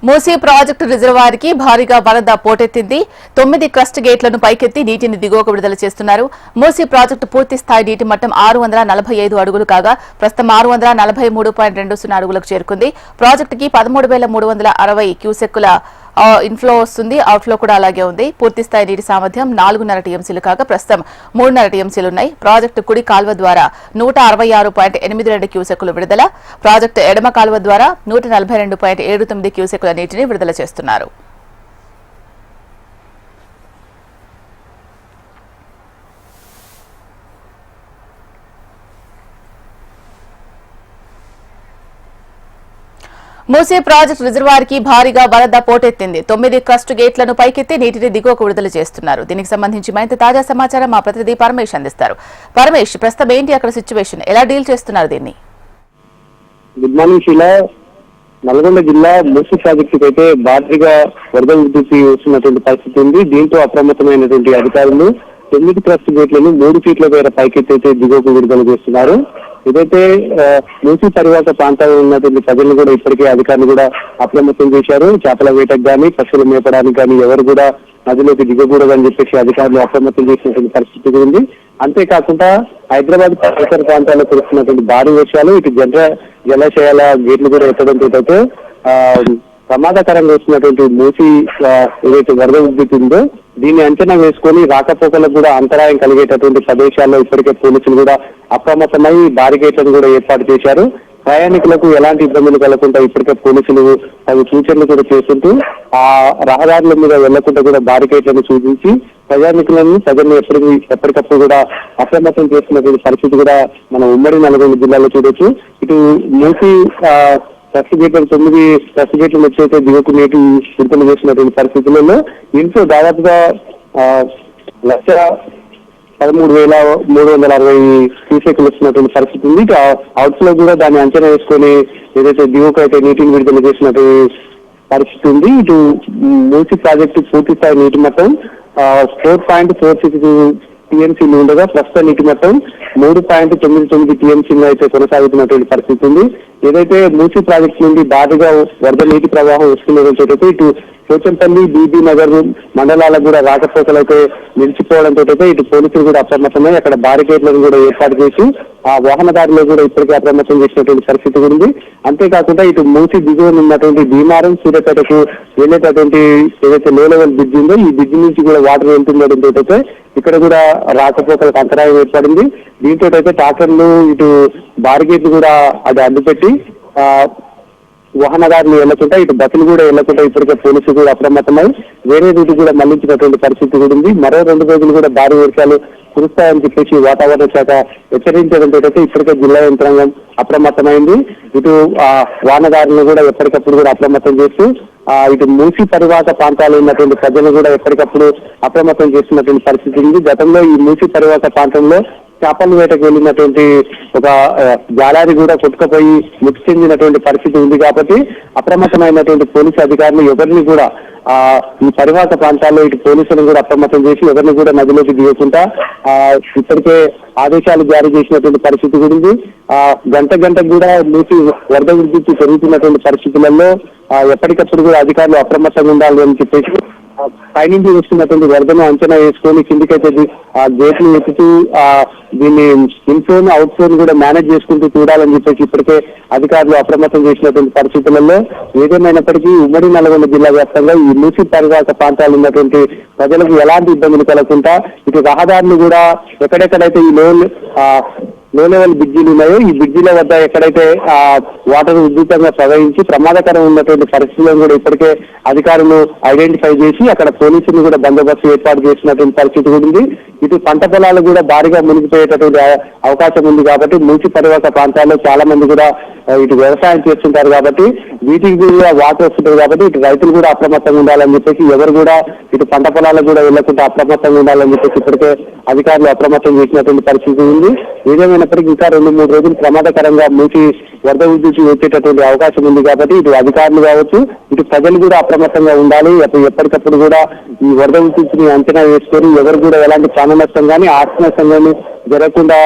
Musi project reservoir కి భారీగా వరద పోటెత్తింది. 9 క్రస్ట్ గేట్లను పైకెత్తి నీటిని దిగువకు విడుదల చేస్తున్నారు. మూసీ ప్రాజెక్టు పూర్తి స్థాయి నీటి మట్టం 645 అడుగులు కాగా ప్రస్తుతం 643.20 అడుగులకు చేరుకుంది. ప్రాజెక్టుకి 13,360 క్యూసెక్కుల ఇన్ఫ్లో వస్తుంది. అవుట్ఫ్లో కూడా అలాగే ఉంది. పూర్తి స్థాయి నీటి సామర్థ్యం 4.5 టీఎంసీలు కాగా ప్రస్తుతం 3.5 టీఎంసీలు ఉన్నాయి. ప్రాజెక్టు కుడి కాల్వ ద్వారా 166.82 క్యూసెక్కులు విడుదల. ప్రాజెక్టు ఎడమ కాల్వ ద్వారా 142.79 క్యూసెక్కుల నీటిని విడుదల చేస్తున్నారు. మూసీ ప్రాజెక్టు రిజర్వాయర్ కి భారీగా వరద పోటెత్తింది. 9 క్రస్ట్ గేట్లను పైకెత్తి నీటిని దిగువకు విడుదల చేస్తున్నారు. దీనికి సంబంధించి మరింత తాజా సమాచారం మా ప్రతినిధి పరమేష్ అందిస్తారు. పరమేష్, ప్రస్తుతం ఏంటి అక్కడ సిచ్యువేషన్, ఎలా డీల్ చేస్తున్నారు దీన్ని? Good morning Sheela. నల్గొండ జిల్లా మూసీ ప్రాజెక్టుకి అయితే భారీగా వరద ఉధృతి వస్తున్నటువంటి పరిస్థితి ఉంది. దీంతో అప్రమత్తమైనటువంటి అధికారులు 9 క్రస్ట్ గేట్లను 3 ఫీట్ల మేర పైకెత్తి అయితే దిగువకు విడుదల చేస్తున్నారు. ఏదైతే మూసీ పరివాహక ప్రాంతాల్లో ఉన్నటువంటి ప్రజలను కూడా ఇప్పటికే అధికారులు కూడా అప్రమత్తం చేశారు. చేపల వేటకు కానీ పశువులు మేపడానికి కానీ ఎవరు కూడా నదిలోకి దిగకూడదని చెప్పేసి అధికారులు అప్రమత్తం చేసినటువంటి పరిస్థితి ఉంది. అంతేకాకుండా హైదరాబాద్ పరిసర ప్రాంతాల్లో కురుస్తున్నటువంటి భారీ వర్షాలు ఇటు జలాశయాల గేట్లు కూడా ఎత్తడంతో అయితే ప్రమాదకరంగా వస్తున్నటువంటి మూసీ ఏదైతే వరద ఉధృతి ఉందో దీన్ని అంచనా వేసుకొని రాకపోకలకు కూడా అంతరాయం కలిగేటటువంటి ప్రదేశాల్లో ఇప్పటికే పోలీసులు కూడా అప్రమత్తమై బారికేట్లను కూడా ఏర్పాటు చేశారు. ప్రయాణికులకు ఎలాంటి ఇబ్బందులు కలగకుండా ఇప్పటికే పోలీసులు తగు సూచనలు కూడా చేస్తుంటూ ఆ రహదారుల మీద వెళ్లకుండా కూడా బారికేట్లను సూచించి ప్రజలను ఎప్పటికప్పుడు కూడా అప్రమత్తం చేస్తున్నటువంటి పరిస్థితి కూడా మనం ఉమ్మడి నల్గొండ జిల్లాలో చూడొచ్చు. ఇటు మూసీ క్రస్ట్ గేట్లను 9 క్రస్ట్ గేట్లను వచ్చి దిగువకు నీటి విడుదల చేసినటువంటి పరిస్థితులలో ఇంట్లో దాదాపుగా 1,13,360 క్యూసెక్లు వచ్చినటువంటి పరిస్థితి ఉంది. అవుట్స్ లో కూడా దాన్ని అంచనా వేసుకొని ఏదైతే దిగువకు అయితే నీటిని విడుదల చేసినటువంటి పరిస్థితి ఉంది. ఇటు మూసీ ప్రాజెక్టు పూర్తి స్థాయి నీటి మట్టం 4.46 టీఎంసీలు ఉండగా ప్రస్తుత నీటి మట్టం 3.99 టీఎంసీలు అయితే కొనసాగుతున్నటువంటి పరిస్థితి ఉంది. ఏదైతే మూసీ ప్రాజెక్టు నుండి భారీగా వరద నీటి ప్రవాహం వస్తున్నదంతో ఇటు పోచంపల్లి, బీబీ నగర్ మండలాలకు కూడా రాకపోకలు అయితే నిలిచిపోవడంతో అయితే ఇటు పోలీసులు కూడా అప్రమత్తమై అక్కడ బారికేట్లను కూడా ఏర్పాటు చేసి ఆ వాహనదారులు కూడా ఇప్పటికే అప్రమత్తం చేసినటువంటి పరిస్థితి ఉంది. అంతేకాకుండా ఇటు మూసీ దిగువన ఉన్నటువంటి భీమారం సూర్యాపేటకు వెళ్ళేటటువంటి ఏదైతే లో లెవెల్ బ్రిడ్జ్ ఉందో ఈ బ్రిడ్జ్ నుంచి కూడా వాటర్ వెళ్తుండటంతో అయితే ఇక్కడ కూడా రాకపోకలకు అంతరాయం ఏర్పడింది. దీంతో అయితే ట్రాక్టర్లు ఇటు బారిగేట్లు కూడా అది అడ్డుపెట్టి వాహనదారులు వెళ్లకుండా ఇటు బస్సులు కూడా వెళ్లకుండా ఇప్పటికే పోలీసులు కూడా అప్రమత్తమై వేరే రూటు కూడా మళ్లించినటువంటి పరిస్థితి కూడా ఉంది. మరో 2 రోజులు కూడా భారీ వర్షాలు కురుస్తాయని చెప్పేసి వాతావరణ శాఖ హెచ్చరించడంతో అయితే ఇప్పటికే జిల్లా యంత్రాంగం అప్రమత్తమైంది. ఇటు వాహనదారులను కూడా ఎప్పటికప్పుడు కూడా అప్రమత్తం చేస్తూ ఇటు మూసీ పరివాహక ప్రాంతాల్లో ఉన్నటువంటి ప్రజలు కూడా ఎప్పటికప్పుడు అప్రమత్తం చేస్తున్నటువంటి పరిస్థితి ఉంది. గతంలో ఈ మూసీ పరివాహక ప్రాంతంలో చేపల వేటకు వెళ్ళినటువంటి ఒక జాలారి కూడా కొట్టుకుపోయి మృతి చెందినటువంటి పరిస్థితి ఉంది. కాబట్టి అప్రమత్తమైనటువంటి పోలీసు అధికారులు ఎవరిని కూడా ఈ పరివాహక ప్రాంతాల్లో ఇటు పోలీసులను కూడా అప్రమత్తం చేసి ఎవరిని కూడా నదిలోకి దిగకుండా ఇప్పటికే ఆదేశాలు జారీ చేసినటువంటి పరిస్థితి గురించి గంటకు కూడా మూసి వరద ఉధృతి పెరుగుతున్నటువంటి పరిస్థితులలో ఎప్పటికప్పుడు కూడా అధికారులు అప్రమత్తంగా ఉండాలి అని చెప్పేసి పైనుంచి వస్తున్నటువంటి వరదను అంచనా వేసుకొని కిందికైతే గేట్లు ఎత్తుతూ దీన్ని ఇన్ఫ్లోన్ అవుట్ ఫ్లోన్ కూడా మేనేజ్ చేసుకుంటూ చూడాలని చెప్పేసి ఇప్పటికే అధికారులు అప్రమత్తం చేసినటువంటి పరిస్థితులలో ఏదేమైనప్పటికీ ఉమ్మడి నల్గొండ జిల్లా వ్యాప్తంగా ఈ మూసీ పరివాహక ప్రాంతాలు ఉన్నటువంటి ప్రజలకు ఎలాంటి ఇబ్బందులు కలగకుండా ఇటు రహదారులు కూడా ఎక్కడెక్కడైతే ఈ లో లెవెల్ బ్రిడ్జిలు ఉన్నాయో ఈ బ్రిడ్జిల వద్ద ఎక్కడైతే వాటర్ ఉధృతంగా ప్రవహించి ప్రమాదకరం ఉన్నటువంటి పరిస్థితులను కూడా ఇప్పటికే అధికారులు ఐడెంటిఫై చేసి అక్కడ పోలీసులు కూడా బందోబస్తు ఏర్పాటు చేసినటువంటి పరిస్థితి కూడా ఉంది. ఇటు పంట పొలాలు కూడా భారీగా మునిగిపోయేటటువంటి అవకాశం ఉంది. కాబట్టి మూసీ పరివాహక ప్రాంతాల్లో చాలా మంది కూడా ఇటు వ్యవసాయం చేస్తుంటారు కాబట్టి వీటికి కూడా వాటర్ వస్తుంటారు కాబట్టి ఇటు రైతులు కూడా అప్రమత్తంగా ఉండాలని చెప్పేసి ఎవరు కూడా ఇటు పంట పొలాలకు కూడా వెళ్లకుండా అప్రమత్తంగా ఉండాలని చెప్పేసి ఇప్పటికే అధికారులు అప్రమత్తం చేసినటువంటి పరిస్థితి ఉంది. ఏదేమైనప్పటికీ ఇంకా 2-3 రోజులు ప్రమాదకరంగా మూసి వరద ఉధృతి వచ్చేటటువంటి అవకాశం ఉంది. కాబట్టి ఇటు అధికారులు కావచ్చు ఇటు ప్రజలు కూడా అప్రమత్తంగా ఉండాలి. ఎప్పటికప్పుడు కూడా ఈ వరద ఉధృతిని అంచనా వేసుకొని ఎవరు కూడా ఎలాంటి ప్రాణ నష్టం కానీ ఆస్తి నష్టం కానీ జరగకుండా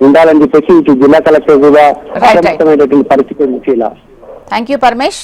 ఉండాలని చెప్పేసి ఇటు జిల్లా కలెక్టర్ కూడా అప్రమత్తమైనటువంటి పరిస్థితి ఉంది. Thank you Paramesh.